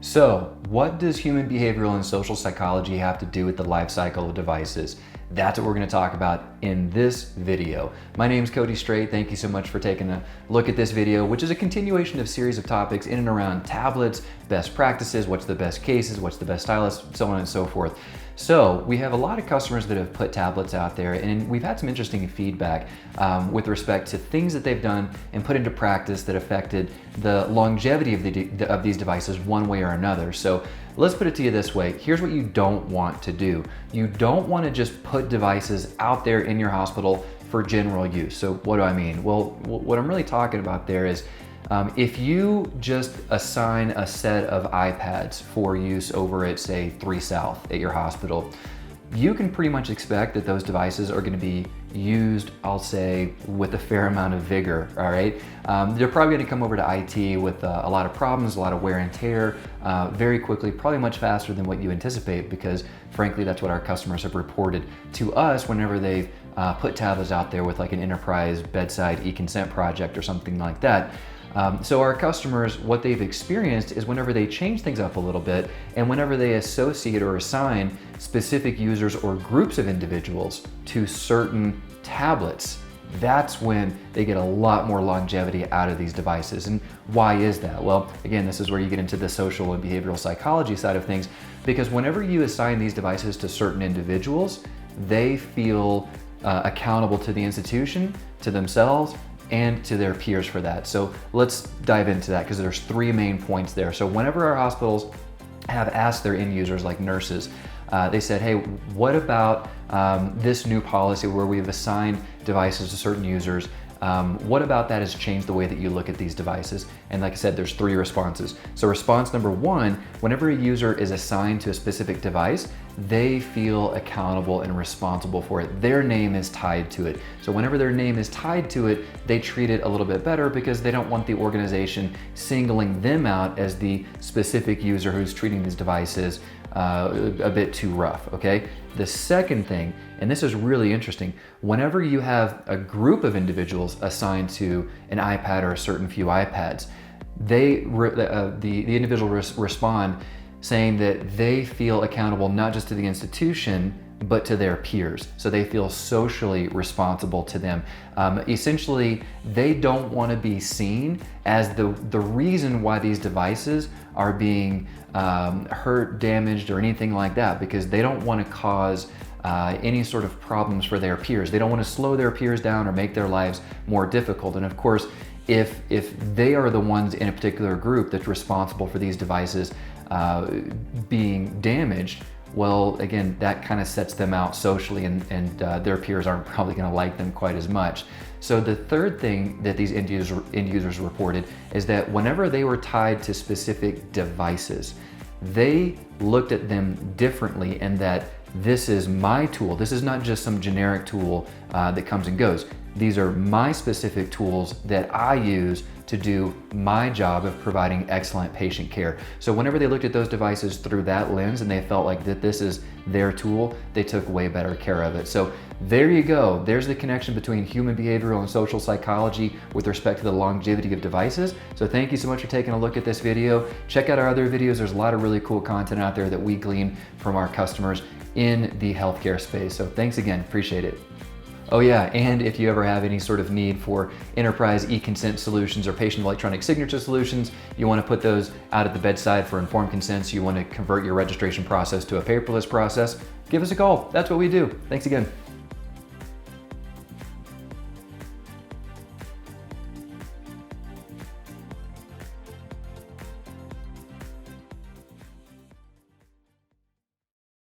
So, what does human behavioral and social psychology have to do with the life cycle of devices? That's what we're going to talk about in this video. My name is Cody Strait. Thank you so much for taking a look at this video, which is a continuation of a series of topics in and around tablets, best practices, what's the best cases, what's the best stylus, so on and so forth. So we have a lot of customers that have put tablets out there, and we've had some interesting feedback with respect to things that they've done and put into practice that affected the longevity of these devices one way or another. So let's put it to you this way. Here's what you don't want to do. You don't want to just put devices out there in your hospital for general use. So what do I mean? Well, what I'm really talking about there is if you just assign a set of iPads for use over at, say, 3 South at your hospital, you can pretty much expect that those devices are going to be used, I'll say, with a fair amount of vigor, all right? They're probably going to come over to IT with a lot of problems, a lot of wear and tear, very quickly, probably much faster than what you anticipate, because frankly, that's what our customers have reported to us whenever they've put tablets out there with like an enterprise bedside e-consent project or something like that. So our customers, what they've experienced is whenever they change things up a little bit and whenever they associate or assign specific users or groups of individuals to certain tablets, that's when they get a lot more longevity out of these devices. And why is that? Well, again, this is where you get into the social and behavioral psychology side of things, because whenever you assign these devices to certain individuals, they feel accountable to the institution, to themselves, and to their peers for that. So let's dive into that, because there's 3 main points there. So whenever our hospitals have asked their end users, like nurses, they said, hey, what about this new policy where we've assigned devices to certain users? What about that has changed the way that you look at these devices? And like I said, there's 3 responses. So response number 1, whenever a user is assigned to a specific device, they feel accountable and responsible for it. Their name is tied to it. So whenever their name is tied to it, they treat it a little bit better because they don't want the organization singling them out as the specific user who's treating these devices a bit too rough, okay? The second thing, and this is really interesting, whenever you have a group of individuals assigned to an iPad or a certain few iPads, the individual respond saying that they feel accountable not just to the institution, but to their peers. So they feel socially responsible to them. Essentially, they don't want to be seen as the reason why these devices are being hurt, damaged, or anything like that, because they don't want to cause any sort of problems for their peers. They don't want to slow their peers down or make their lives more difficult. And of course, if they are the ones in a particular group that's responsible for these devices being damaged, well, again, that kind of sets them out socially, and their peers aren't probably going to like them quite as much. So the third thing that these end users reported is that whenever they were tied to specific devices, they looked at them differently, and that this is my tool. This is not just some generic tool that comes and goes. These are my specific tools that I use to do my job of providing excellent patient care. So whenever they looked at those devices through that lens and they felt like that this is their tool, they took way better care of it. So there you go. There's the connection between human behavioral and social psychology with respect to the longevity of devices. So thank you so much for taking a look at this video. Check out our other videos. There's a lot of really cool content out there that we glean from our customers in the healthcare space. So thanks again, appreciate it. Oh yeah, and if you ever have any sort of need for enterprise e-consent solutions or patient electronic signature solutions, you want to put those out at the bedside for informed consents, you want to convert your registration process to a paperless process, give us a call. That's what we do. Thanks again.